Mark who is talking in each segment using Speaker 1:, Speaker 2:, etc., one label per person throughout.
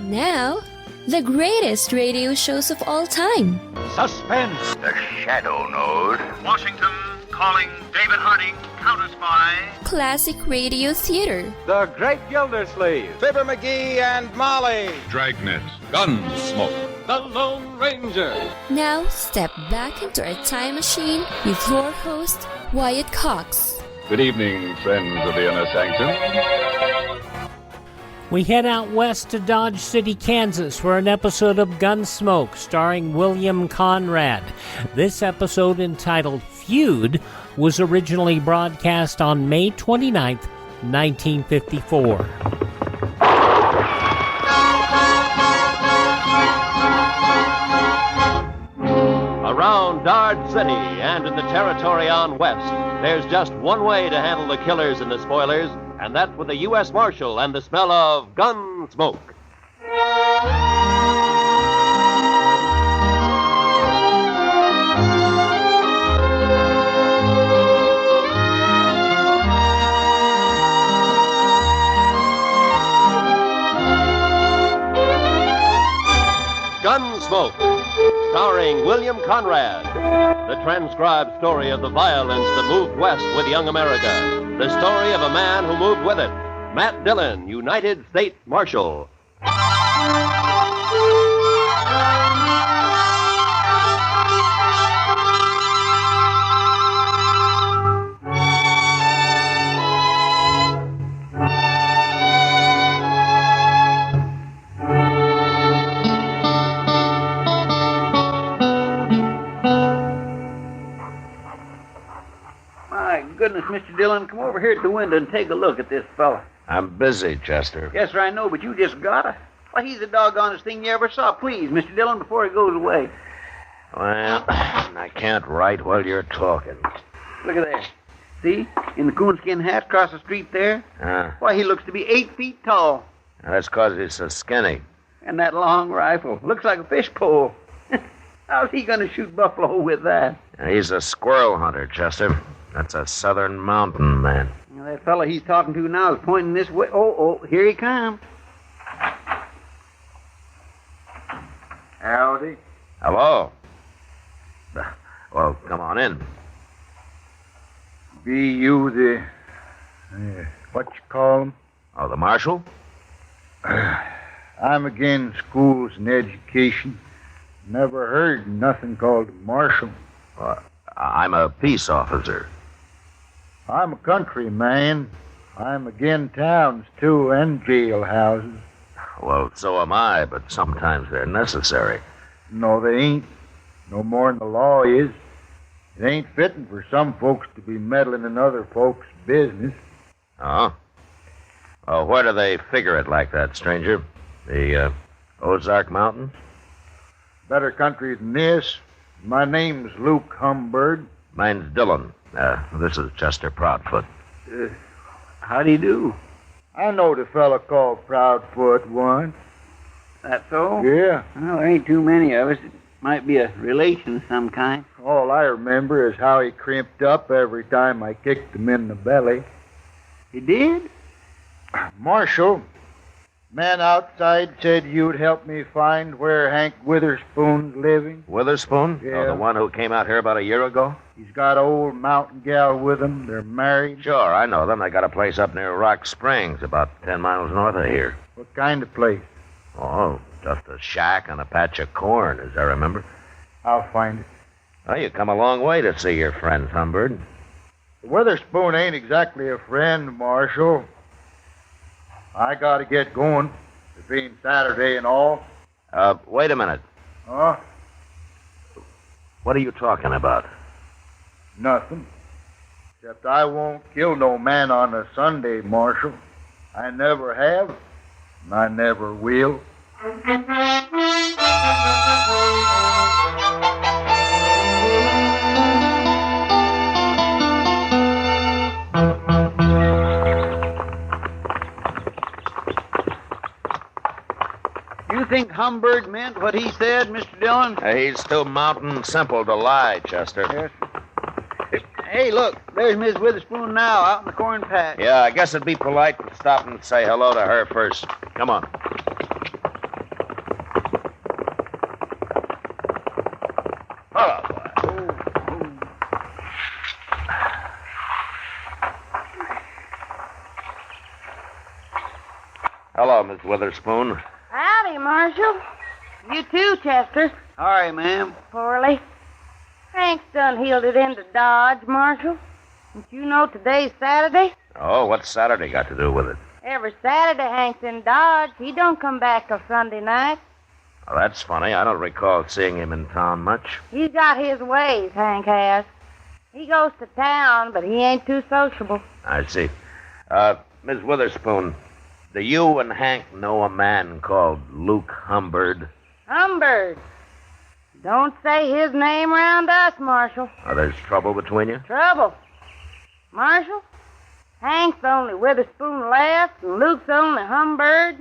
Speaker 1: Now, the greatest radio shows of all time.
Speaker 2: Suspense.
Speaker 3: The Shadow Node.
Speaker 4: Washington calling David Harding, counter-spy.
Speaker 1: Classic radio theater.
Speaker 2: The Great Gildersleeve.
Speaker 5: Fibber McGee and Molly.
Speaker 6: Dragnet. Gunsmoke.
Speaker 2: The Lone Ranger.
Speaker 1: Now, step back into our time machine with your host, Wyatt Cox.
Speaker 6: Good evening, friends of the Inner Sanctum.
Speaker 7: We head out west to Dodge City, Kansas for an episode of Gunsmoke starring William Conrad. This episode, entitled Feud, was originally broadcast on May 29th, 1954.
Speaker 8: Around Dodge City and in the territory on west, there's just one way to handle the killers and the spoilers, and that's with a U.S. Marshal and the smell of gun smoke. Gunsmoke, starring William Conrad. The transcribed story of the violence that moved west with young America. The story of a man who moved with it. Matt Dillon, United States Marshal.
Speaker 9: Goodness, Mr. Dillon, come over here at the window and take a look at this fella.
Speaker 3: I'm busy, Chester.
Speaker 9: Yes, sir, I know, but you just gotta. Why, he's the doggonest thing you ever saw. Please, Mr. Dillon, before he goes away.
Speaker 3: Well, I can't write while you're talking.
Speaker 9: Look at there. See? In the coonskin hat across the street there? Why, he looks to be 8 feet tall.
Speaker 3: That's because he's so skinny.
Speaker 9: And that long rifle. Looks like a fish pole. How's he going to shoot buffalo with that?
Speaker 3: He's a squirrel hunter, Chester. That's a southern mountain man.
Speaker 9: Now, that fella he's talking to now is pointing this way. Oh, here he comes.
Speaker 10: Howdy.
Speaker 3: Hello. Well, come on in.
Speaker 10: Be you the... what you call him?
Speaker 3: Oh, the marshal?
Speaker 10: I'm against schools and education. Never heard nothing called a marshal.
Speaker 3: I'm a peace officer.
Speaker 10: I'm a country man. I'm against towns, too, and jailhouses.
Speaker 3: Well, so am I, but sometimes they're necessary.
Speaker 10: No, they ain't. No more than the law is. It ain't fitting for some folks to be meddling in other folks' business.
Speaker 3: Oh? Oh, where do they figure it like that, stranger? The Ozark Mountains?
Speaker 10: Better country than this. My name's Luke Humbird.
Speaker 3: Mine's Dillon. This is Chester Proudfoot.
Speaker 9: How do you do?
Speaker 10: I knowed a fella called Proudfoot once.
Speaker 9: That so?
Speaker 10: Yeah.
Speaker 9: Well, there ain't too many of us. It might be a relation of some kind.
Speaker 10: All I remember is how he crimped up every time I kicked him in the belly.
Speaker 9: He did?
Speaker 10: Marshal, man outside said you'd help me find where Hank Witherspoon's living.
Speaker 3: Witherspoon?
Speaker 10: Yeah.
Speaker 3: Oh, the one who came out here about a year ago?
Speaker 10: He's got an old mountain gal with him. They're married.
Speaker 3: Sure, I know them. They got a place up near Rock Springs, about 10 miles north of here.
Speaker 10: What kind of place?
Speaker 3: Oh, just a shack and a patch of corn, as I remember.
Speaker 10: I'll find it.
Speaker 3: Well, you come a long way to see your friend, Humbird.
Speaker 10: Witherspoon ain't exactly a friend, Marshal. I gotta get going. It being Saturday and all.
Speaker 3: Wait a minute.
Speaker 10: Huh?
Speaker 3: What are you talking about?
Speaker 10: Nothing. Except I won't kill no man on a Sunday, Marshal. I never have, and I never will.
Speaker 9: You think Humbird meant what he said, Mr. Dillon?
Speaker 3: He's too mountain simple to lie, Chester.
Speaker 9: Yes. Hey, look, there's Miss Witherspoon now, out in the corn patch.
Speaker 3: Yeah, I guess it'd be polite to stop and say hello to her first. Come on. Oh, hello, Miss Witherspoon.
Speaker 11: Howdy, Marshal. You too, Chester.
Speaker 9: All right, ma'am.
Speaker 11: Poorly. Hank's done heeled it into Dodge, Marshal. Don't you know today's Saturday?
Speaker 3: Oh, what's Saturday got to do with it?
Speaker 11: Every Saturday Hank's in Dodge. He don't come back till Sunday night.
Speaker 3: Oh, that's funny. I don't recall seeing him in town much.
Speaker 11: He's got his ways, Hank has. He goes to town, but he ain't too sociable.
Speaker 3: I see. Miss Witherspoon, do you and Hank know a man called Luke Humbird?
Speaker 11: Humbird. Don't say his name around us, Marshal.
Speaker 3: Oh, there's trouble between you?
Speaker 11: Trouble. Marshal, Hank's only Witherspoon left, and Luke's only Humbird.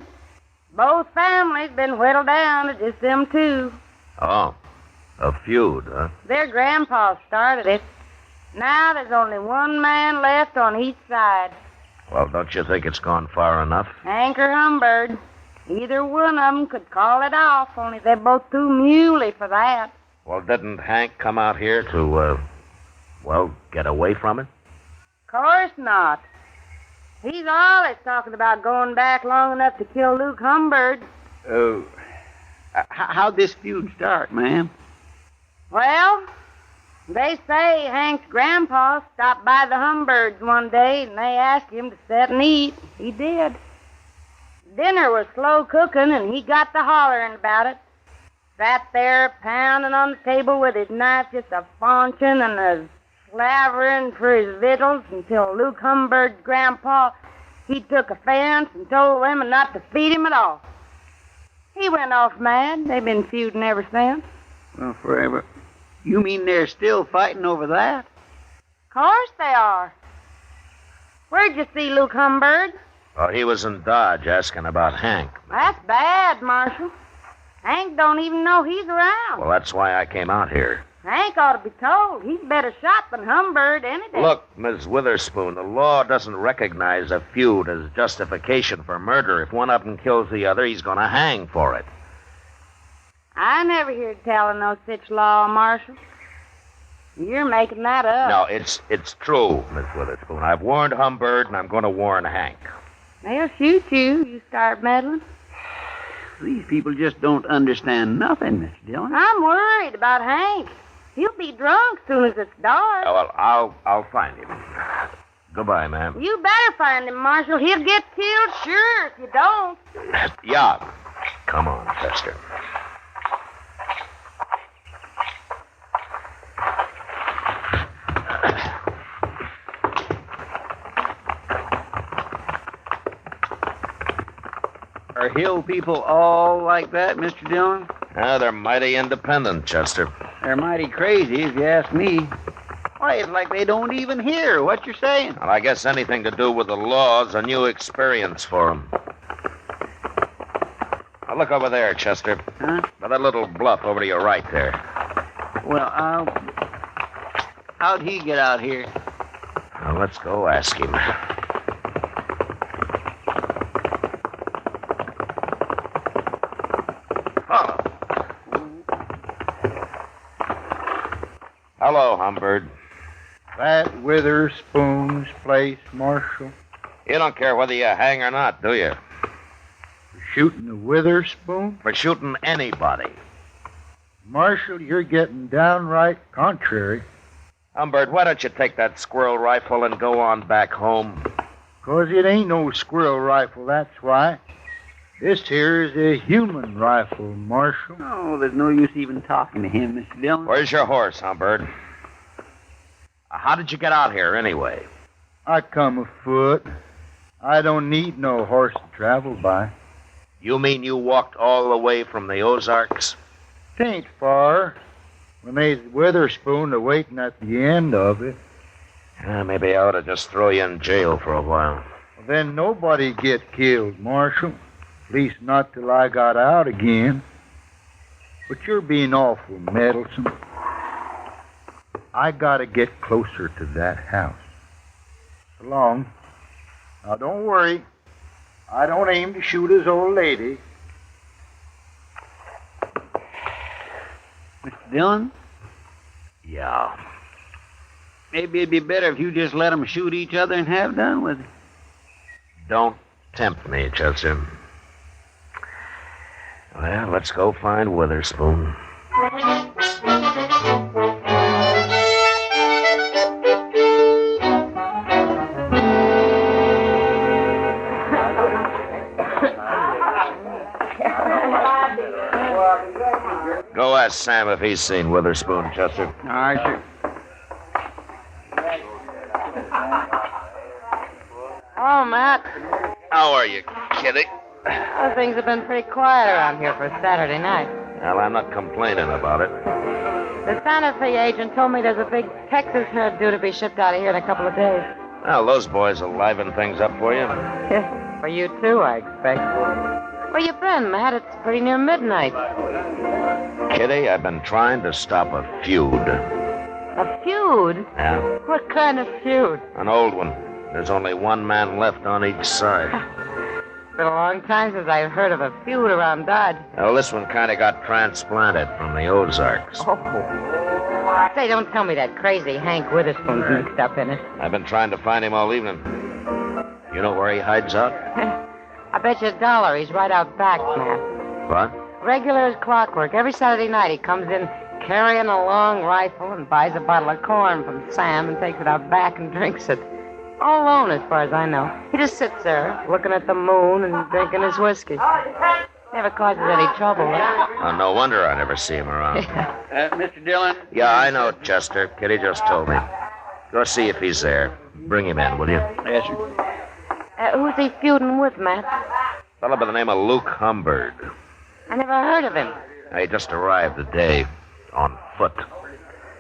Speaker 11: Both families been whittled down to just them two.
Speaker 3: Oh, a feud, huh?
Speaker 11: Their grandpa started it. Now there's only one man left on each side.
Speaker 3: Well, don't you think it's gone far enough?
Speaker 11: Hank or Humbird. Either one of them could call it off, only they're both too muley for that.
Speaker 3: Well, didn't Hank come out here to, get away from it?
Speaker 11: Course not. He's always talking about going back long enough to kill Luke Humbird.
Speaker 9: How'd this feud start, ma'am?
Speaker 11: Well, they say Hank's grandpa stopped by the Humbirds one day and they asked him to sit and eat. He did. Dinner was slow cooking and he got to hollering about it. Sat there pounding on the table with his knife just a faunching and a slavering for his victuals until Luke Humbird's grandpa, he took offense and told women not to feed him at all. He went off mad. They've been feuding ever since.
Speaker 9: Well, forever. You mean they're still fighting over that?
Speaker 11: Course they are. Where'd you see Luke Humbird?
Speaker 3: Oh, he was in Dodge asking about Hank.
Speaker 11: That's bad, Marshal. Hank don't even know he's around.
Speaker 3: Well, that's why I came out here.
Speaker 11: Hank ought to be told. He's better shot than Humbird any day.
Speaker 3: Look, Miss Witherspoon, the law doesn't recognize a feud as justification for murder. If one of them kills the other, he's going to hang for it.
Speaker 11: I never heard tell of no such law, Marshal. You're making that up.
Speaker 3: No, it's true, Miss Witherspoon. I've warned Humbird, and I'm going to warn Hank.
Speaker 11: They'll shoot you start meddling.
Speaker 9: These people just don't understand nothing, Miss Dillon.
Speaker 11: I'm worried about Hank. He'll be drunk soon as it's dark.
Speaker 3: Oh, well, I'll find him. Goodbye, ma'am.
Speaker 11: You better find him, Marshal. He'll get killed, sure, if you don't.
Speaker 3: Yeah. Come on, Chester.
Speaker 9: Are hill people all like that, Mr. Dillon?
Speaker 3: They're mighty independent, Chester.
Speaker 9: They're mighty crazy, if you ask me. Why, it's like they don't even hear what you're saying.
Speaker 3: Well, I guess anything to do with the law is a new experience for them. Now, look over there, Chester.
Speaker 9: Huh?
Speaker 3: Now, that little bluff over to your right there.
Speaker 9: Well, how'd he get out here?
Speaker 3: Now, let's go ask him. Hello, Humbird.
Speaker 10: That Witherspoon's place, Marshal?
Speaker 3: You don't care whether you hang or not, do you?
Speaker 10: For shooting the Witherspoon?
Speaker 3: For shooting anybody.
Speaker 10: Marshal, you're getting downright contrary.
Speaker 3: Humbird, why don't you take that squirrel rifle and go on back home?
Speaker 10: 'Cause it ain't no squirrel rifle, that's why. This here is a human rifle, Marshal.
Speaker 9: Oh, there's no use even talking to him, Mr. Dillon.
Speaker 3: Where's your horse, Humbird? How did you get out here, anyway?
Speaker 10: I come afoot. I don't need no horse to travel by.
Speaker 3: You mean you walked all the way from the Ozarks?
Speaker 10: 'Tain't far. When they's Witherspoon a-waiting at the end of it.
Speaker 3: Maybe I ought to just throw you in jail for a while.
Speaker 10: Well, then nobody get killed, Marshal. At least not till I got out again. But you're being awful meddlesome. I gotta get closer to that house. So long. Now, don't worry. I don't aim to shoot his old lady.
Speaker 9: Mr. Dillon,
Speaker 3: Yeah.
Speaker 9: Maybe it'd be better if you just let them shoot each other and have done with it.
Speaker 3: Don't tempt me, Chester. Well, let's go find Witherspoon. Go ask Sam if he's seen Witherspoon, Chester.
Speaker 9: All right, sir.
Speaker 11: Oh, Matt.
Speaker 3: How are you, Kitty?
Speaker 11: Well, things have been pretty quiet around here for a Saturday night.
Speaker 3: Well, I'm not complaining about it.
Speaker 11: The Santa Fe agent told me there's a big Texas herd due to be shipped out of here in a couple of days.
Speaker 3: Well, those boys will liven things up for you.
Speaker 11: For you, too, I expect. Where you been, Matt? It's pretty near midnight.
Speaker 3: Kitty, I've been trying to stop a feud.
Speaker 11: A feud?
Speaker 3: Yeah?
Speaker 11: What kind of feud?
Speaker 3: An old one. There's only one man left on each side.
Speaker 11: It's been a long time since I've heard of a feud around Dodge.
Speaker 3: Well, this one kind of got transplanted from the Ozarks.
Speaker 11: Oh. Say, don't tell me that crazy Hank Witherspoon's mixed up in it.
Speaker 3: I've been trying to find him all evening. You know where he hides out?
Speaker 11: I bet you $1 he's right out back, Matt.
Speaker 3: What?
Speaker 11: Regular as clockwork. Every Saturday night he comes in carrying a long rifle and buys a bottle of corn from Sam and takes it out back and drinks it. All alone, as far as I know. He just sits there, looking at the moon and drinking his whiskey. Never causes any trouble.
Speaker 3: Oh, no wonder I never see him around.
Speaker 9: Mr. Dillon?
Speaker 3: Yeah, I know, Chester. Kitty just told me. Go see if he's there. Bring him in, will you?
Speaker 9: Yes, sir.
Speaker 11: Who's he feuding with, Matt?
Speaker 3: A fellow by the name of Luke Humbird.
Speaker 11: I never heard of him.
Speaker 3: He just arrived today on foot.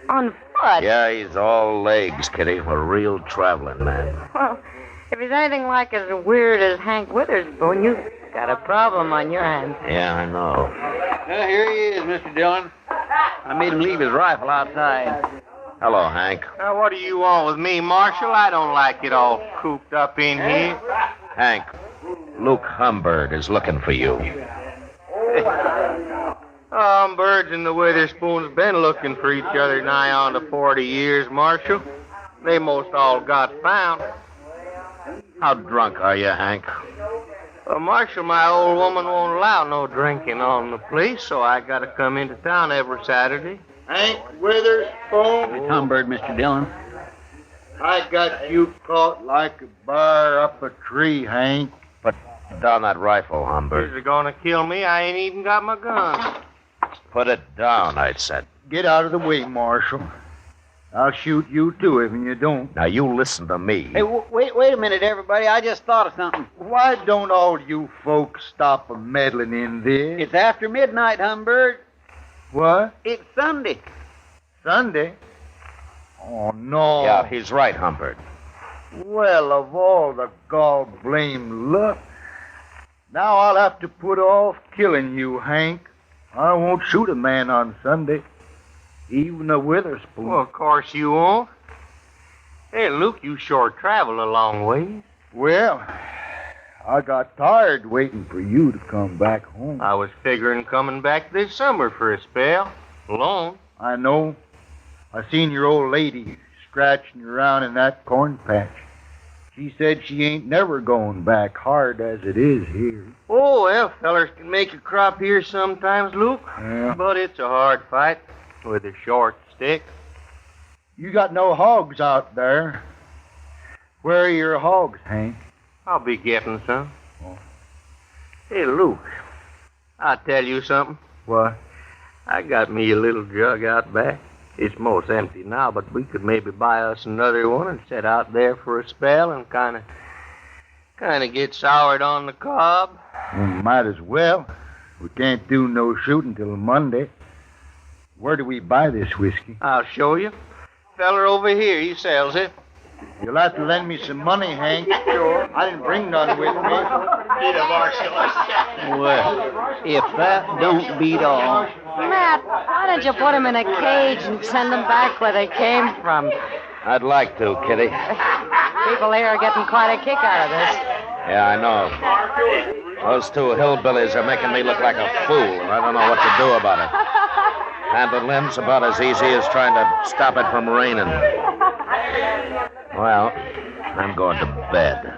Speaker 11: On foot?
Speaker 3: Yeah, he's all legs, Kitty. A real traveling man.
Speaker 11: Well, if he's anything like as weird as Hank Witherspoon, you've got a problem on your hands.
Speaker 3: Yeah, I know.
Speaker 9: Here he is, Mr. Dillon. I made him leave his rifle outside.
Speaker 3: Hello, Hank.
Speaker 5: Now, what do you want with me, Marshal? I don't like it all cooped up in here.
Speaker 3: Hank, Luke Humbird is looking for you.
Speaker 5: Birds and the Witherspoons been looking for each other nigh on to 40 years, Marshal. They most all got found.
Speaker 3: How drunk are you, Hank?
Speaker 5: Marshal, my old woman won't allow no drinking on the place, so I gotta come into town every Saturday.
Speaker 10: Hank Witherspoon.
Speaker 9: It's Humbird, Mr. Dillon.
Speaker 10: I got you caught like a bear up a tree, Hank.
Speaker 3: Put down that rifle, Humbird.
Speaker 5: You're gonna kill me. I ain't even got my gun.
Speaker 3: Put it down, I said.
Speaker 10: Get out of the way, Marshal. I'll shoot you, too, if you don't.
Speaker 3: Now, you listen to me.
Speaker 9: Hey, wait a minute, everybody. I just thought of something.
Speaker 10: Why don't all you folks stop meddling in this?
Speaker 9: It's after midnight, Humbird.
Speaker 10: What?
Speaker 9: It's Sunday.
Speaker 10: Sunday? Oh, no.
Speaker 3: Yeah, he's right, Humbird.
Speaker 10: Well, of all the gall-blamed luck. Now I'll have to put off killing you, Hank. I won't shoot a man on Sunday. Even a Witherspoon.
Speaker 5: Well, of course you won't. Hey, Luke, you sure travel a long way.
Speaker 10: Well, I got tired waiting for you to come back home.
Speaker 5: I was figuring coming back this summer for a spell. Alone.
Speaker 10: I know. I seen your old lady scratching around in that corn patch. She said she ain't never going back, hard as it is here.
Speaker 5: Oh, well, fellers can make a crop here sometimes, Luke.
Speaker 10: Yeah.
Speaker 5: But it's a hard fight with a short stick.
Speaker 10: You got no hogs out there. Where are your hogs, Hank?
Speaker 5: I'll be getting some.
Speaker 10: Oh.
Speaker 5: Hey, Luke, I'll tell you something.
Speaker 10: What?
Speaker 5: I got me a little jug out back. It's most empty now, but we could maybe buy us another one and sit out there for a spell and kind of get soured on the cob.
Speaker 10: Well, might as well. We can't do no shooting till Monday. Where do we buy this whiskey?
Speaker 5: I'll show you. Feller over here, he sells it.
Speaker 10: You'll have to lend me some money, Hank. Sure. I didn't bring none with me.
Speaker 9: Well, if that don't beat all.
Speaker 11: Matt, why don't you put him in a cage and send them back where they came from?
Speaker 3: I'd like to, Kitty.
Speaker 11: People here are getting quite a kick out of this.
Speaker 3: Yeah, I know. Those two hillbillies are making me look like a fool, and I don't know what to do about it. Handle limbs about as easy as trying to stop it from raining. Well, I'm going to bed.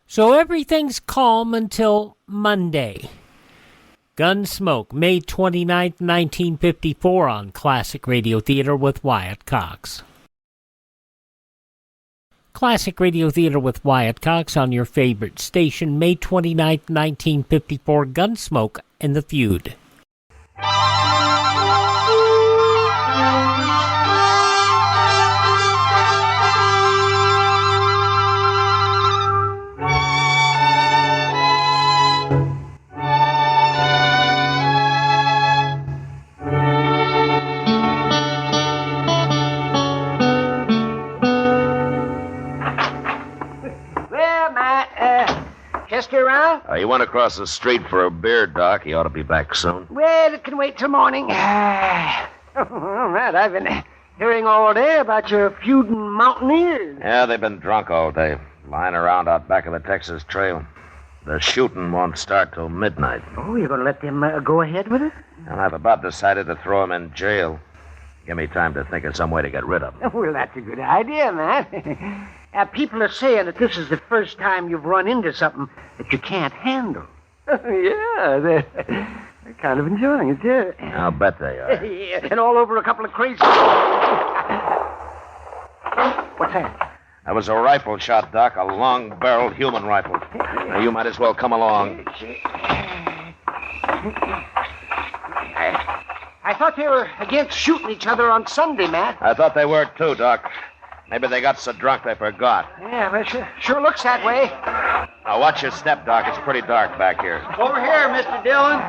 Speaker 7: So everything's calm until Monday. Gunsmoke, May 29th, 1954 on Classic Radio Theater with Wyatt Cox. Classic Radio Theater with Wyatt Cox on your favorite station, May 29th, 1954, Gunsmoke and the Feud.
Speaker 12: Chester around?
Speaker 3: You went across the street for a beer, Doc. He ought to be back soon.
Speaker 12: Well, it can wait till morning. All right, I've been hearing all day about your feuding mountaineers.
Speaker 3: Yeah, they've been drunk all day, lying around out back of the Texas Trail. The shooting won't start till midnight.
Speaker 12: Oh, you're going to let them go ahead with it?
Speaker 3: And I've about decided to throw him in jail. Give me time to think of some way to get rid of him.
Speaker 12: Well, that's a good idea, Matt. People are saying that this is the first time you've run into something that you can't handle. Yeah, they're kind of enjoying it, too.
Speaker 3: I'll bet they are.
Speaker 12: Yeah, and all over a couple of crazy... What's that?
Speaker 3: That was a rifle shot, Doc, a long-barreled human rifle. Now, you might as well come along.
Speaker 12: I thought they were against shooting each other on Sunday, Matt.
Speaker 3: I thought they were, too, Doc. Maybe they got so drunk they forgot.
Speaker 12: Yeah, but sure looks that way.
Speaker 3: Now, watch your step, Doc. It's pretty dark back here.
Speaker 9: Over here, Mr. Dillon.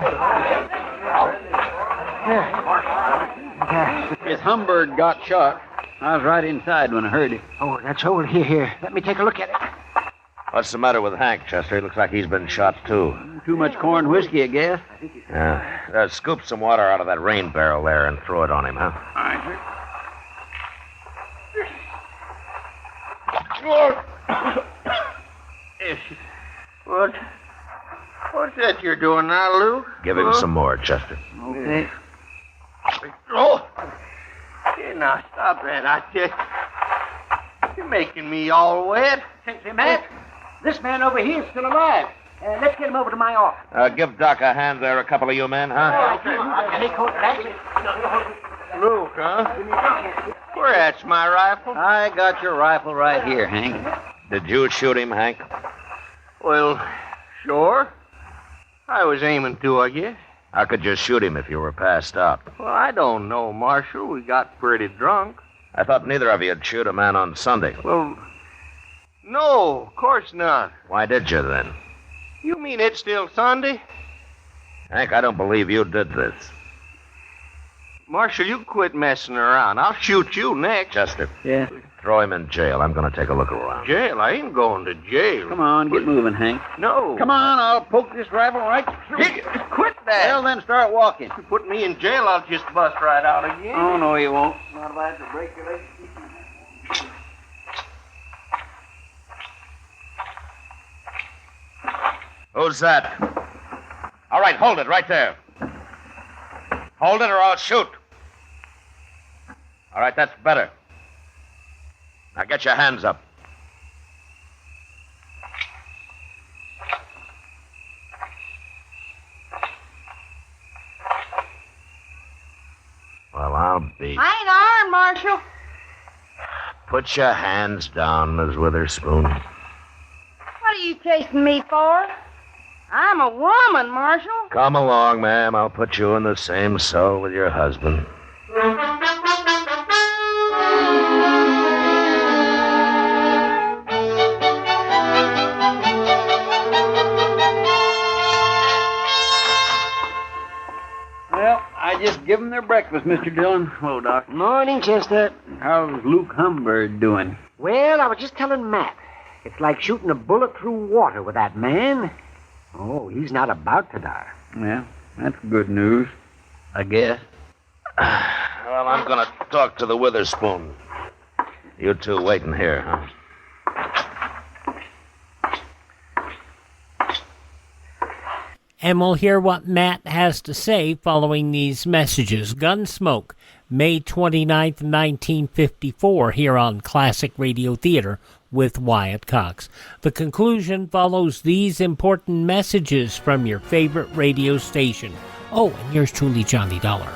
Speaker 9: His Humbird got shot. I was right inside when I heard it.
Speaker 12: Oh, that's over here. Let me take a look at it.
Speaker 3: What's the matter with Hank, Chester? He looks like he's been shot, too.
Speaker 9: Too much corn whiskey, I guess.
Speaker 3: Yeah. Scoop some water out of that rain barrel there and throw it on him, huh?
Speaker 9: All right, sir.
Speaker 5: What's that you're doing now, Lou?
Speaker 3: Give him some more, Chester.
Speaker 5: Okay. Oh! Here, now, stop that. You're making me all wet.
Speaker 12: Say, Matt, this man over here is still alive. Let's get him over to my office.
Speaker 3: Give Doc a hand there, a couple of you men, huh?
Speaker 5: Luke, huh? Where at's my rifle?
Speaker 9: I got your rifle right here, Hank.
Speaker 3: Did you shoot him, Hank?
Speaker 5: Well, sure. I was aiming to, I guess.
Speaker 3: How could you shoot him if you were passed out?
Speaker 5: Well, I don't know, Marshal. We got pretty drunk.
Speaker 3: I thought neither of you'd shoot a man on Sunday.
Speaker 5: Well, no, of course not.
Speaker 3: Why did you, then?
Speaker 5: You mean it's still Sunday?
Speaker 3: Hank, I don't believe you did this.
Speaker 5: Marshal, you quit messing around. I'll shoot you next.
Speaker 3: Chester.
Speaker 9: Yeah?
Speaker 3: Throw him in jail. I'm going to take a look around.
Speaker 5: Jail? I ain't going to jail.
Speaker 9: Come on, get moving, Hank.
Speaker 5: No.
Speaker 9: Come on, I'll poke this rifle right through.
Speaker 5: Quit that.
Speaker 9: Well, then start walking.
Speaker 5: If you put me in jail, I'll just bust right out again.
Speaker 9: Oh, no, you won't. Not if I have to break your leg.
Speaker 3: Who's that? All right, hold it right there. Hold it or I'll shoot. All right, that's better. Now get your hands up. Well, I'll be...
Speaker 11: I ain't armed, Marshal.
Speaker 3: Put your hands down, Miss Witherspoon.
Speaker 11: What are you chasing me for? I'm a woman, Marshal.
Speaker 3: Come along, ma'am. I'll put you in the same cell with your husband.
Speaker 9: Well, I just give them their breakfast, Mr. Dillon. Hello, Doc.
Speaker 12: Morning, Chester.
Speaker 9: How's Luke Humbird doing?
Speaker 12: Well, I was just telling Matt. It's like shooting a bullet through water with that man. Oh, he's not about to die.
Speaker 9: Yeah, that's good news, I guess.
Speaker 3: Well, I'm going to talk to the Witherspoon. You two waiting here, huh?
Speaker 7: And we'll hear what Matt has to say following these messages. Gunsmoke, May 29th, 1954, here on Classic Radio Theater with Wyatt Cox. The conclusion follows these important messages from your favorite radio station. Oh, and yours truly, Johnny Dollar.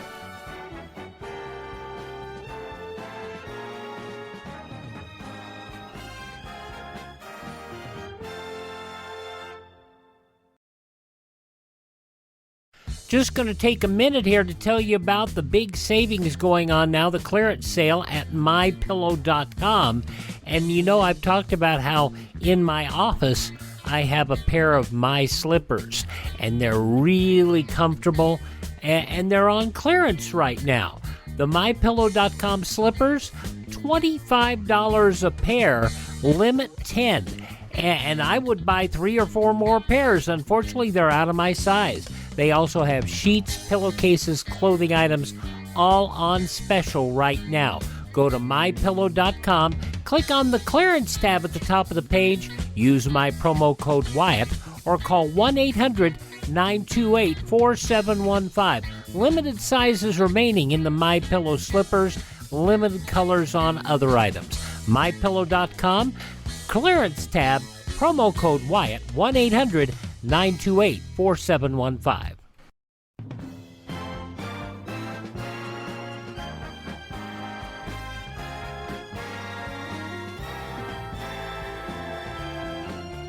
Speaker 7: Just going to take a minute here to tell you about the big savings going on now, the clearance sale at mypillow.com. And you know, I've talked about how in my office I have a pair of my slippers, and they're really comfortable, and they're on clearance right now. The mypillow.com slippers, $25 a pair, limit 10. And I would buy 3 or 4 more pairs. Unfortunately, they're out of my size. They also have sheets, pillowcases, clothing items, all on special right now. Go to mypillow.com, click on the clearance tab at the top of the page, use my promo code Wyatt, or call 1-800-928-4715. Limited sizes remaining in the MyPillow slippers, limited colors on other items. mypillow.com, clearance tab, promo code Wyatt, 1-800-928-4715.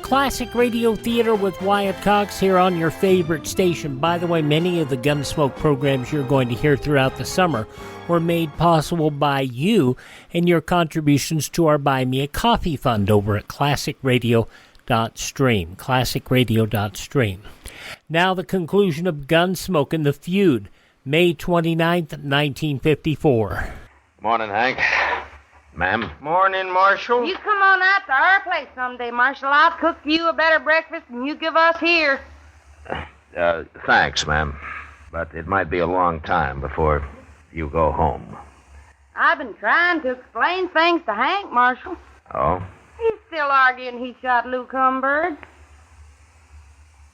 Speaker 7: Classic Radio Theater with Wyatt Cox here on your favorite station. By the way, many of the Gunsmoke programs you're going to hear throughout the summer were made possible by you and your contributions to our Buy Me a Coffee Fund over at classicradio.stream. Classicradio.stream. Now the conclusion of Gunsmoke and the Feud, May 29th, 1954.
Speaker 3: Morning, Hank. Ma'am?
Speaker 5: Morning, Marshal.
Speaker 11: You come on out to our place someday, Marshal. I'll cook you a better breakfast than you give us here.
Speaker 3: Thanks, ma'am. But it might be a long time before you go home.
Speaker 11: I've been trying to explain things to Hank, Marshal.
Speaker 3: Oh?
Speaker 11: He's still arguing he shot Luke Humbird.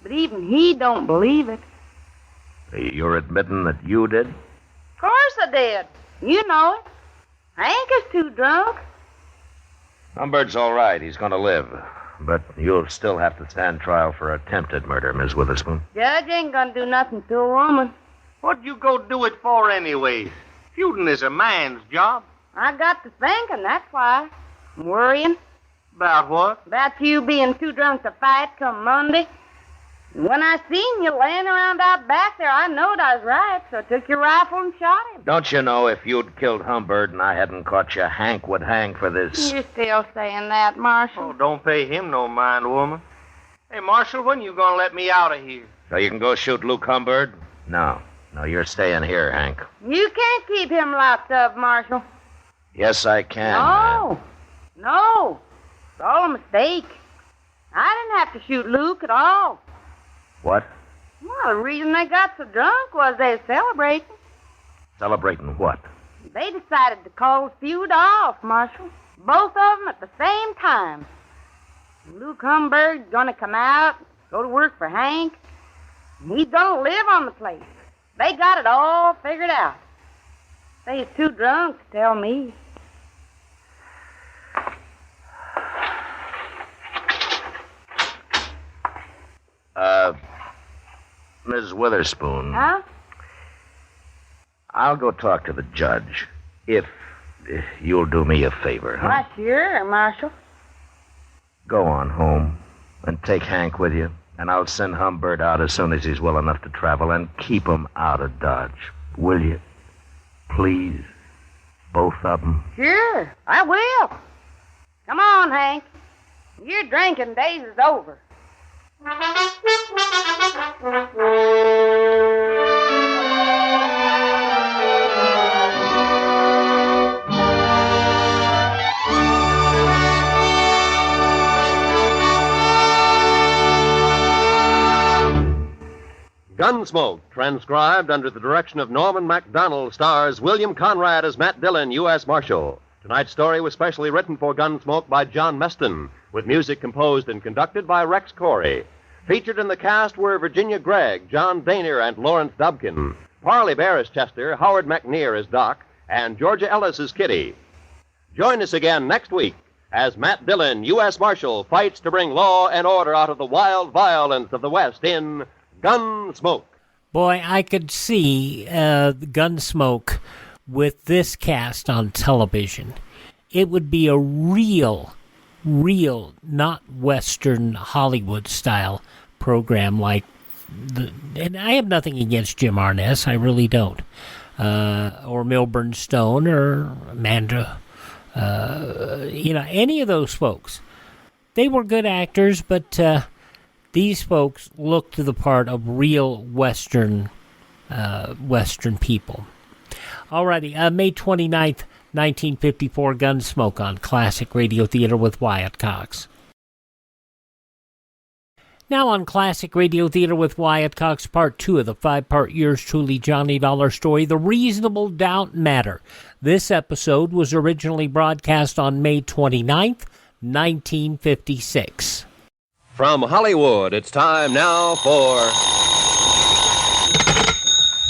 Speaker 11: But even he don't believe it.
Speaker 3: You're admitting that you did?
Speaker 11: Of course I did. You know it. Hank is too drunk.
Speaker 3: Humbird's all right. He's going to live. But you'll still have to stand trial for attempted murder, Miss Witherspoon.
Speaker 11: Judge ain't gonna do nothing to a woman.
Speaker 5: What'd you go do it for anyways? Feuding is a man's job.
Speaker 11: I got to thinking, that's why. I'm worrying.
Speaker 5: About what?
Speaker 11: About you being too drunk to fight come Monday. And when I seen you laying around out back there, I knowed I was right, so I took your rifle and shot him.
Speaker 3: Don't you know if you'd killed Humbird and I hadn't caught you, Hank would hang for this?
Speaker 11: You're still saying that, Marshal.
Speaker 5: Oh, don't pay him no mind, woman. Hey, Marshal, when you gonna let me out of here?
Speaker 3: So you can go shoot Luke Humbird? No, you're staying here, Hank.
Speaker 11: You can't keep him locked up, Marshal.
Speaker 3: Yes, I can.
Speaker 11: No. It's all a mistake. I didn't have to shoot Luke at all.
Speaker 3: What?
Speaker 11: Well, the reason they got so drunk was they were celebrating.
Speaker 3: Celebrating what?
Speaker 11: They decided to call the feud off, Marshal. Both of them at the same time. Luke Humbird's gonna come out, go to work for Hank, and he's gonna live on the place. They got it all figured out. They was too drunk to tell me.
Speaker 3: Ms. Witherspoon.
Speaker 11: Huh?
Speaker 3: I'll go talk to the judge. If you'll do me a favor, huh?
Speaker 11: Why, sure, Marshal.
Speaker 3: Go on home and take Hank with you, and I'll send Humbird out as soon as he's well enough to travel, and keep him out of Dodge. Will you? Please. Both of them.
Speaker 11: Sure, I will. Come on, Hank. Your drinking days is over.
Speaker 8: Gunsmoke, transcribed under the direction of Norman MacDonald, stars William Conrad as Matt Dillon, U.S. Marshal. Tonight's story was specially written for Gunsmoke by John Meston, with music composed and conducted by Rex Corey. Featured in the cast were Virginia Gregg, John Daner, and Lawrence Dobkin. Parley Bear as Chester, Howard McNear as Doc, and Georgia Ellis as Kitty. Join us again next week as Matt Dillon, U.S. Marshal, fights to bring law and order out of the wild violence of the West in Gunsmoke.
Speaker 7: Boy, I could see Gunsmoke with this cast on television. It would be a real, not Western Hollywood-style program like and I have nothing against Jim Arness, I really don't. Or Milburn Stone or Amanda, any of those folks. They were good actors, but these folks looked the part of real Western people. Alrighty, May 29th, 1954, Gunsmoke on Classic Radio Theater with Wyatt Cox. Now on Classic Radio Theater with Wyatt Cox, Part 2 of the 5-part Yours Truly Johnny Dollar story, The Reasonable Doubt Matter. This episode was originally broadcast on May 29th, 1956.
Speaker 8: From Hollywood, it's time now for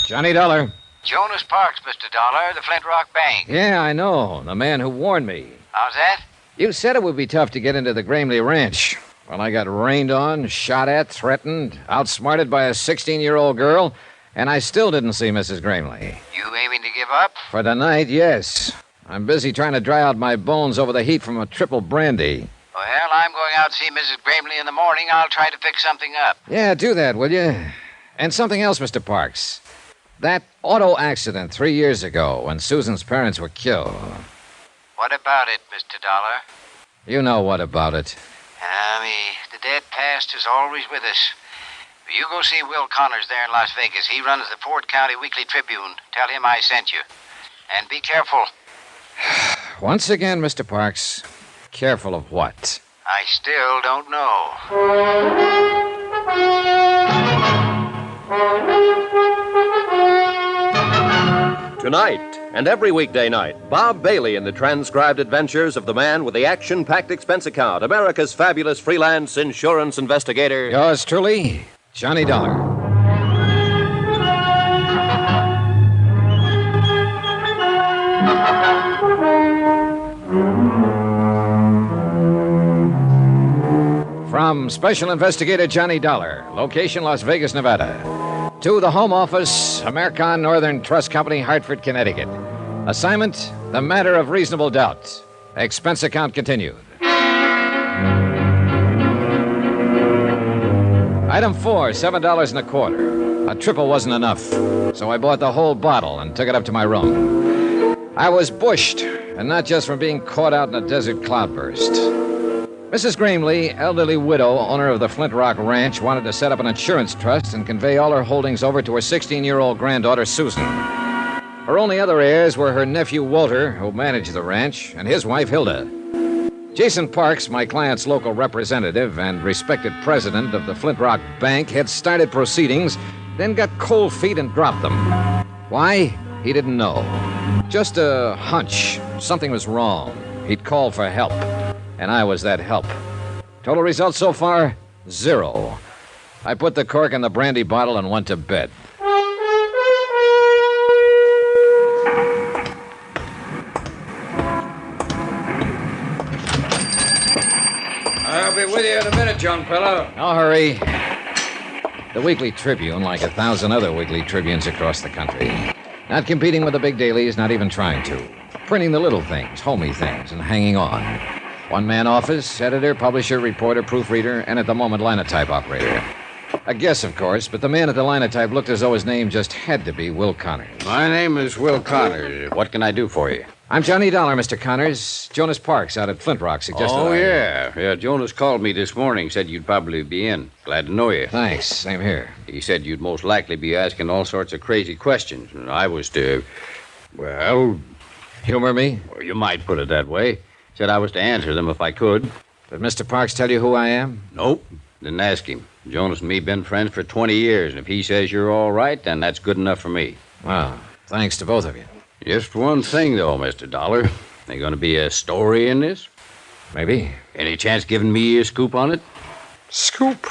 Speaker 13: Johnny Dollar.
Speaker 14: Jonas Parks, Mr. Dollar, the Flint Rock Bank.
Speaker 13: Yeah, I know. The man who warned me.
Speaker 14: How's that?
Speaker 13: You said it would be tough to get into the Gramley Ranch. Well, I got rained on, shot at, threatened, outsmarted by a 16-year-old girl, and I still didn't see Mrs. Gramley.
Speaker 14: You aiming to give up?
Speaker 13: For tonight, yes. I'm busy trying to dry out my bones over the heat from a triple brandy.
Speaker 14: Well, I'm going out to see Mrs. Gramley in the morning. I'll try to fix something up.
Speaker 13: Yeah, do that, will you? And something else, Mr. Parks. That auto accident 3 years ago when Susan's parents were killed.
Speaker 14: What about it, Mr. Dollar?
Speaker 13: You know what about it.
Speaker 14: The dead past is always with us. You go see Will Connors there in Las Vegas. He runs the Ford County Weekly Tribune. Tell him I sent you. And be careful.
Speaker 13: Once again, Mr. Parks, careful of what?
Speaker 14: I still don't know.
Speaker 8: Tonight, and every weekday night, Bob Bailey in the transcribed adventures of the man with the action-packed expense account, America's fabulous freelance insurance investigator.
Speaker 13: Yours truly, Johnny Dollar. From Special Investigator Johnny Dollar, location Las Vegas, Nevada. To the Home Office, American Northern Trust Company, Hartford, Connecticut. Assignment, the matter of reasonable doubt. Expense account continued. Item 4, $7.25. A triple wasn't enough, so I bought the whole bottle and took it up to my room. I was bushed, and not just from being caught out in a desert cloudburst. Mrs. Gramley, elderly widow, owner of the Flint Rock Ranch, wanted to set up an insurance trust and convey all her holdings over to her 16-year-old granddaughter, Susan. Her only other heirs were her nephew, Walter, who managed the ranch, and his wife, Hilda. Jason Parks, my client's local representative and respected president of the Flint Rock Bank, had started proceedings, then got cold feet and dropped them. Why? He didn't know. Just a hunch. Something was wrong. He'd called for help. And I was that help. Total results so far, 0. I put the cork in the brandy bottle and went to bed.
Speaker 15: I'll be with you in a minute, young fellow.
Speaker 13: No hurry. The Weekly Tribune, like 1,000 other Weekly Tribunes across the country. Not competing with the big dailies, not even trying to. Printing the little things, homey things, and hanging on. One-man office, editor, publisher, reporter, proofreader, and at the moment, linotype operator. A guess, of course, but the man at the linotype looked as though his name just had to be Will Connors.
Speaker 15: My name is Will Connors. What can I do for you?
Speaker 13: I'm Johnny Dollar, Mr. Connors. Jonas Parks out at Flint Rock suggested
Speaker 15: Yeah, Jonas called me this morning, said you'd probably be in. Glad to know you.
Speaker 13: Thanks, same here.
Speaker 15: He said you'd most likely be asking all sorts of crazy questions. And I was to, well...
Speaker 13: Humor me?
Speaker 15: Well, you might put it that way. Said I was to answer them if I could.
Speaker 13: Did Mr. Parks tell you who I am?
Speaker 15: Nope. Didn't ask him. Jonas and me been friends for 20 years, and if he says you're all right, then that's good enough for me.
Speaker 13: Well, thanks to both of you.
Speaker 15: Just one thing, though, Mr. Dollar. There going to be a story in this?
Speaker 13: Maybe.
Speaker 15: Any chance giving me a scoop on it?
Speaker 13: Scoop?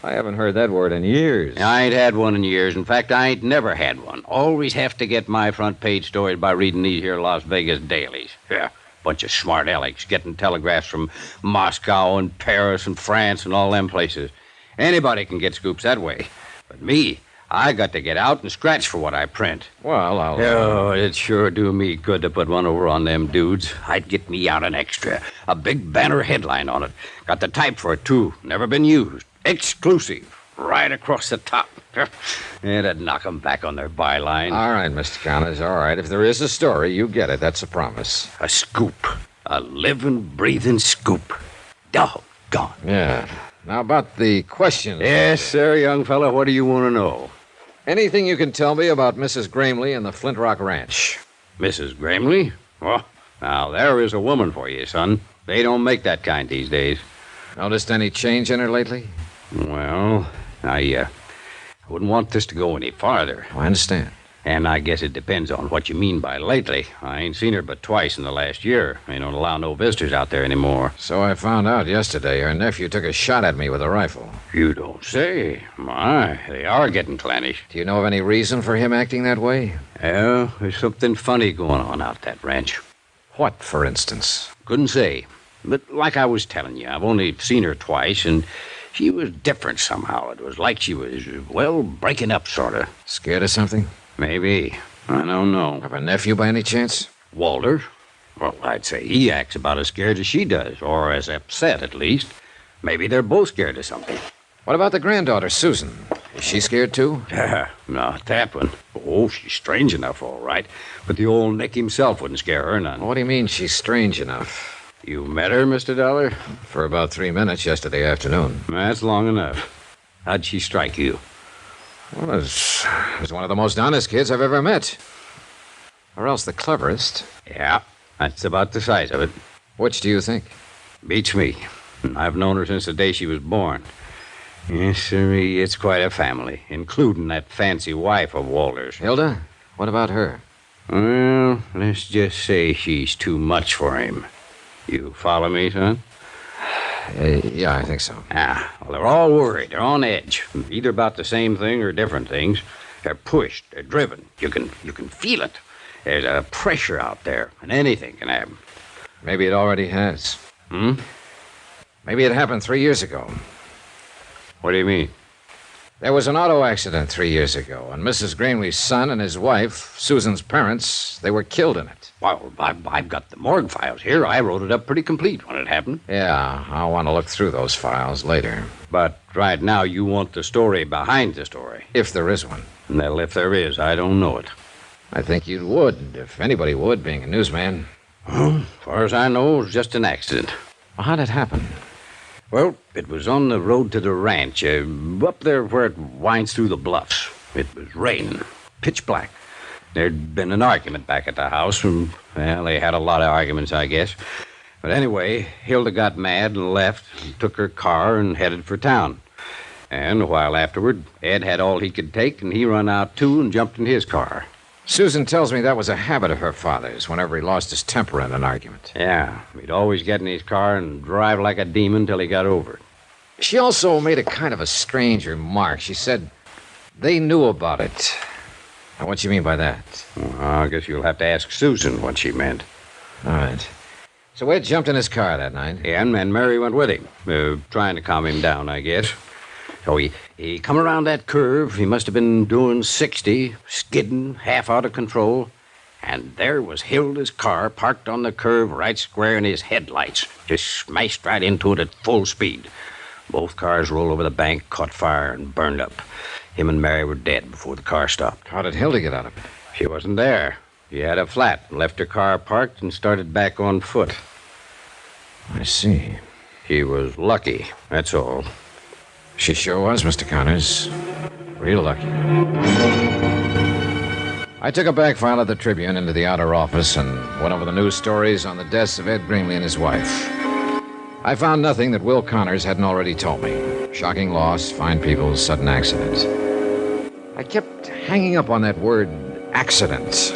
Speaker 13: I haven't heard that word in years.
Speaker 15: I ain't had one in years. In fact, I ain't never had one. Always have to get my front page stories by reading these here Las Vegas dailies. Yeah, bunch of smart alecks getting telegraphs from Moscow and Paris and France and all them places. Anybody can get scoops that way. But me, I got to get out and scratch for what I print.
Speaker 13: Well, I'll...
Speaker 15: Oh, it'd sure do me good to put one over on them dudes. I'd get me out an extra. A big banner headline on it. Got the type for it, too. Never been used. Exclusive. Right across the top. It'd knock 'em back on their byline.
Speaker 13: All right, Mr. Connors, all right. If there is a story, you get it. That's a promise.
Speaker 15: A scoop. A living, breathing scoop. Doggone.
Speaker 13: Yeah. Now, about the questions.
Speaker 15: Yes, sir, young fella. What do you want to know?
Speaker 13: Anything you can tell me about Mrs. Gramley and the Flint Rock Ranch?
Speaker 15: Mrs. Gramley? Well, now, there is a woman for you, son. They don't make that kind these days.
Speaker 13: Noticed any change in her lately?
Speaker 15: Well, I wouldn't want this to go any farther.
Speaker 13: I understand.
Speaker 15: And I guess it depends on what you mean by lately. I ain't seen her but twice in the last year. They don't allow no visitors out there anymore.
Speaker 13: So I found out yesterday her nephew took a shot at me with a rifle.
Speaker 15: You don't say. My, they are getting clannish.
Speaker 13: Do you know of any reason for him acting that way?
Speaker 15: Yeah, there's something funny going on out that ranch.
Speaker 13: What, for instance?
Speaker 15: Couldn't say. But like I was telling you, I've only seen her twice, and she was different somehow. It was like she was, well, breaking up, sort of.
Speaker 13: Scared of something?
Speaker 15: Maybe. I don't know.
Speaker 13: Of a nephew by any chance?
Speaker 15: Walter? Well, I'd say he acts about as scared as she does, or as upset, at least. Maybe they're both scared of something.
Speaker 13: What about the granddaughter, Susan? Is she scared, too?
Speaker 15: Not that one. Oh, she's strange enough, all right. But the old Nick himself wouldn't scare her none.
Speaker 13: What do you mean she's strange enough?
Speaker 15: You met her, Mr. Dollar?
Speaker 13: For about 3 minutes yesterday afternoon.
Speaker 15: That's long enough. How'd she strike you?
Speaker 13: Well, it was one of the most honest kids I've ever met. Or else the cleverest.
Speaker 15: Yeah, that's about the size of it.
Speaker 13: Which do you think?
Speaker 15: Beats me. I've known her since the day she was born. Yes, sir, it's quite a family, including that fancy wife of Walter's.
Speaker 13: Hilda? What about her?
Speaker 15: Well, let's just say she's too much for him. You follow me, son?
Speaker 13: Yeah, I think so.
Speaker 15: Well, they're all worried. They're on edge. Either about the same thing or different things. They're pushed. They're driven. You can feel it. There's a pressure out there, and anything can happen.
Speaker 13: Maybe it already has. Maybe it happened 3 years ago.
Speaker 15: What do you mean?
Speaker 13: There was an auto accident 3 years ago, and Mrs. Gramley's son and his wife, Susan's parents, they were killed in it.
Speaker 15: Well, I've got the morgue files here. I wrote it up pretty complete when it happened.
Speaker 13: Yeah, I'll want to look through those files later.
Speaker 15: But right now you want the story behind the story.
Speaker 13: If there is one.
Speaker 15: Well, if there is, I don't know it.
Speaker 13: I think you would, if anybody would, being a newsman.
Speaker 15: Well, as far as I know, it was just an accident.
Speaker 13: Well, how'd it happen?
Speaker 15: Well, it was on the road to the ranch, up there where it winds through the bluffs. It was raining, pitch black. There'd been an argument back at the house, and, well, they had a lot of arguments, I guess. But anyway, Hilda got mad and left, and took her car and headed for town. And a while afterward, Ed had all he could take, and he run out, too, and jumped in his car.
Speaker 13: Susan tells me that was a habit of her father's whenever he lost his temper in an argument.
Speaker 15: Yeah, he'd always get in his car and drive like a demon till he got over it.
Speaker 13: She also made a kind of a strange remark. She said they knew about it. Now, what do you mean by that?
Speaker 15: Well, I guess you'll have to ask Susan what she meant.
Speaker 13: All right. So Ed jumped in his car that night?
Speaker 15: Yeah, and Mary went with him, trying to calm him down, I guess. So he come around that curve. He must have been doing 60, skidding, half out of control. And there was Hilda's car parked on the curve right square in his headlights. Just smashed right into it at full speed. Both cars rolled over the bank, caught fire, and burned up. Him and Mary were dead before the car stopped.
Speaker 13: How did Hilda get out of it?
Speaker 15: She wasn't there. She had a flat, left her car parked, and started back on foot.
Speaker 13: I see.
Speaker 15: She was lucky, that's all.
Speaker 13: She sure was, Mr. Connors. Real lucky. I took a back file of the Tribune into the outer office and went over the news stories on the deaths of Ed Gramley and his wife. I found nothing that Will Connors hadn't already told me. Shocking loss, fine people, sudden accidents. I kept hanging up on that word, accident.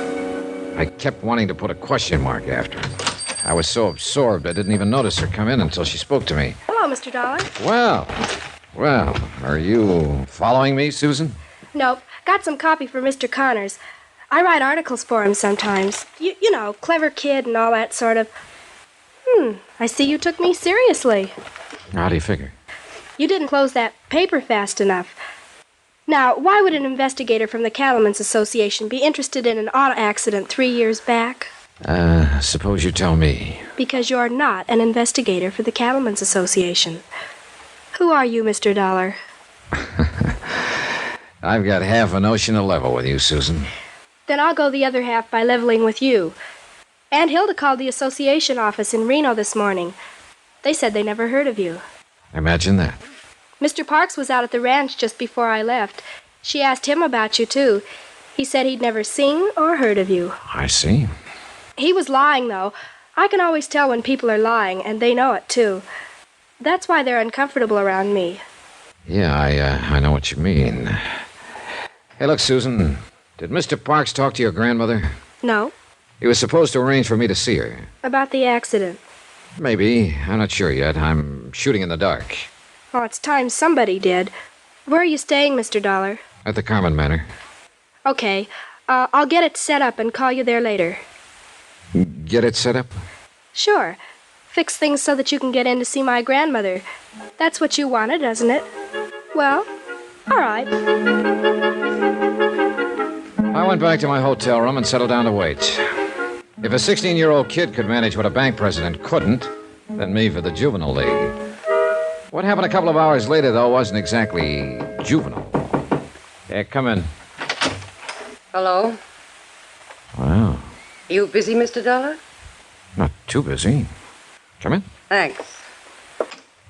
Speaker 13: I kept wanting to put a question mark after it. I was so absorbed I didn't even notice her come in until she spoke to me.
Speaker 16: Hello, Mr. Dollar.
Speaker 13: Well, are you following me, Susan?
Speaker 16: Nope. Got some copy for Mr. Connors. I write articles for him sometimes. You know, clever kid and all that sort of. I see you took me seriously.
Speaker 13: How do you figure?
Speaker 16: You didn't close that paper fast enough. Now, why would an investigator from the Cattlemen's Association be interested in an auto accident 3 years back?
Speaker 13: Suppose you tell me.
Speaker 16: Because you're not an investigator for the Cattlemen's Association. Who are you, Mr. Dollar?
Speaker 13: I've got half a notion to level with you, Susan.
Speaker 16: Then I'll go the other half by leveling with you. Aunt Hilda called the association office in Reno this morning. They said they never heard of you.
Speaker 13: Imagine that.
Speaker 16: Mr. Parks was out at the ranch just before I left. She asked him about you, too. He said he'd never seen or heard of you.
Speaker 13: I see.
Speaker 16: He was lying, though. I can always tell when people are lying, and they know it, too. That's why they're uncomfortable around me.
Speaker 13: Yeah, I know what you mean. Hey, look, Susan, did Mr. Parks talk to your grandmother?
Speaker 16: No.
Speaker 13: He was supposed to arrange for me to see her.
Speaker 16: About the accident?
Speaker 13: Maybe. I'm not sure yet. I'm shooting in the dark.
Speaker 16: Well, it's time somebody did. Where are you staying, Mr. Dollar?
Speaker 13: At the Carmen Manor.
Speaker 16: Okay. I'll get it set up and call you there later.
Speaker 13: Get it set up?
Speaker 16: Sure. Fix things so that you can get in to see my grandmother. That's what you wanted, isn't it? Well, all right.
Speaker 13: I went back to my hotel room and settled down to wait. If a 16-year-old kid could manage what a bank president couldn't, then me for the juvenile league. What happened a couple of hours later, though, wasn't exactly juvenile. Yeah, come in.
Speaker 17: Hello?
Speaker 13: Wow.
Speaker 17: You busy, Mr. Dollar?
Speaker 13: Not too busy. Come in.
Speaker 17: Thanks.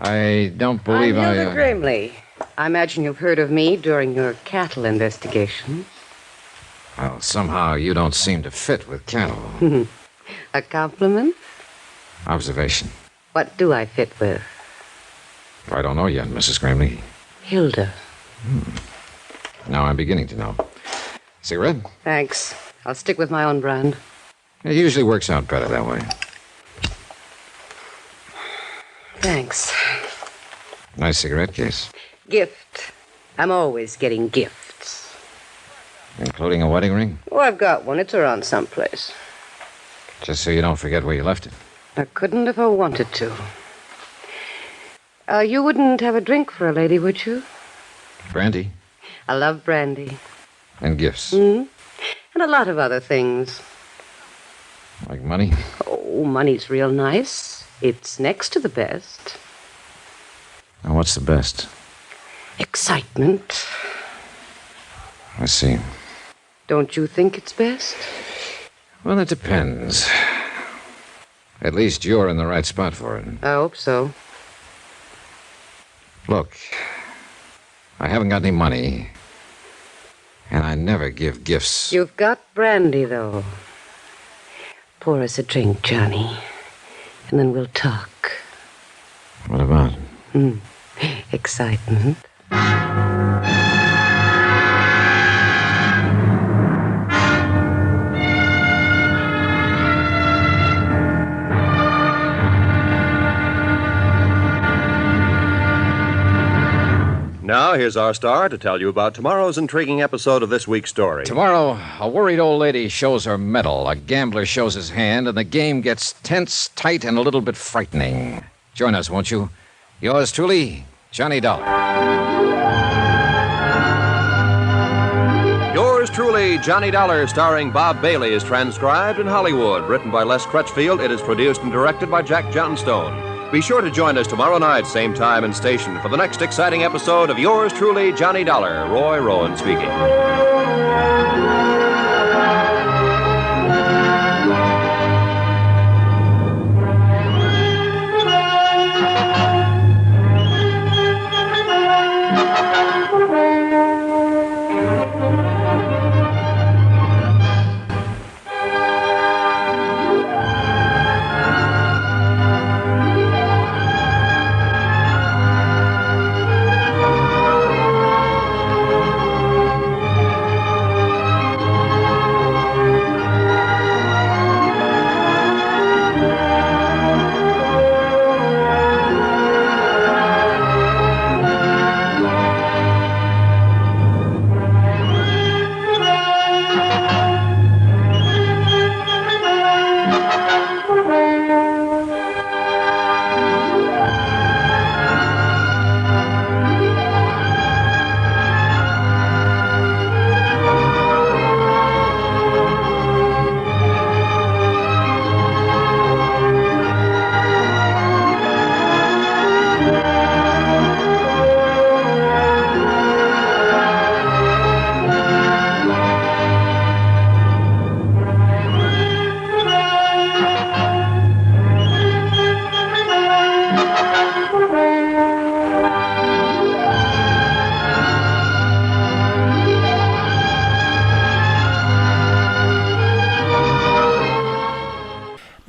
Speaker 13: I don't believe
Speaker 17: I'm Hilda Gramley. I imagine you've heard of me during your cattle investigation.
Speaker 13: Well, somehow you don't seem to fit with cattle.
Speaker 17: A compliment?
Speaker 13: Observation.
Speaker 17: What do I fit with?
Speaker 13: I don't know yet, Mrs. Gramley.
Speaker 17: Hilda.
Speaker 13: Now I'm beginning to know. Cigarette?
Speaker 17: Thanks. I'll stick with my own brand.
Speaker 13: It usually works out better that way.
Speaker 17: Thanks.
Speaker 13: Nice cigarette case.
Speaker 17: Gift. I'm always getting gifts.
Speaker 13: Including a wedding ring?
Speaker 17: Oh, I've got one. It's around someplace.
Speaker 13: Just so you don't forget where you left it.
Speaker 17: I couldn't if I wanted to. You wouldn't have a drink for a lady, would you?
Speaker 13: Brandy?
Speaker 17: I love brandy.
Speaker 13: And gifts?
Speaker 17: And a lot of other things.
Speaker 13: Like money?
Speaker 17: Oh, money's real nice. It's next to the best.
Speaker 13: Now, what's the best?
Speaker 17: Excitement.
Speaker 13: I see.
Speaker 17: Don't you think it's best?
Speaker 13: Well, it depends. At least you're in the right spot for it.
Speaker 17: I hope so.
Speaker 13: Look, I haven't got any money, and I never give gifts.
Speaker 17: You've got brandy, though. Pour us a drink, Johnny, and then we'll talk.
Speaker 13: What about?
Speaker 17: Excitement.
Speaker 8: Now, here's our star to tell you about tomorrow's intriguing episode of this week's story.
Speaker 13: Tomorrow, a worried old lady shows her mettle, a gambler shows his hand, and the game gets tense, tight, and a little bit frightening. Join us, won't you? Yours truly, Johnny Dollar.
Speaker 8: Yours truly, Johnny Dollar, starring Bob Bailey, is transcribed in Hollywood. Written by Les Crutchfield, it is produced and directed by Jack Johnstone. Be sure to join us tomorrow night, same time and station, for the next exciting episode of Yours truly, Johnny Dollar. Roy Rowan speaking.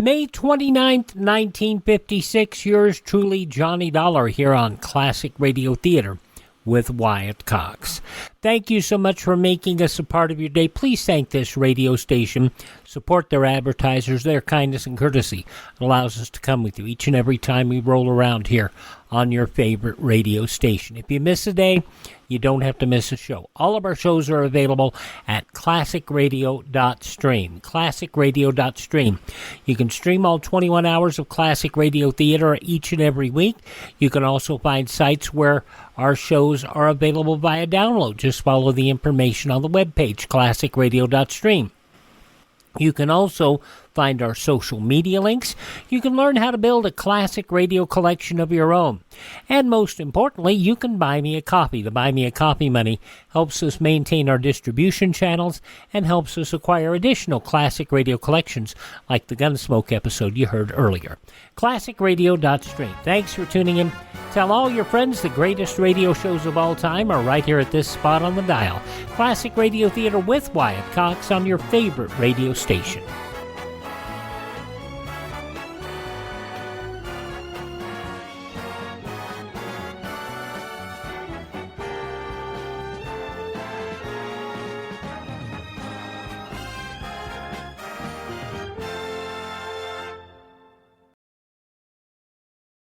Speaker 7: May 29th, 1956, yours truly, Johnny Dollar, here on Classic Radio Theater with Wyatt Cox. Thank you so much for making us a part of your day. Please thank this radio station. Support their advertisers. Their kindness and courtesy allows us to come with you each and every time we roll around here on your favorite radio station. If you miss a day, you don't have to miss a show. All of our shows are available at classicradio.stream. Classicradio.stream. You can stream all 21 hours of Classic Radio Theater each and every week. You can also find sites where our shows are available via download. Just follow the information on the webpage, classicradio.stream. You can also find our social media links. You can learn how to build a classic radio collection of your own. And most importantly, you can buy me a coffee. The Buy Me a Coffee money helps us maintain our distribution channels and helps us acquire additional classic radio collections like the Gunsmoke episode you heard earlier. Classicradio.stream. Thanks for tuning in. Tell all your friends the greatest radio shows of all time are right here at this spot on the dial. Classic Radio Theater with Wyatt Cox on your favorite radio station.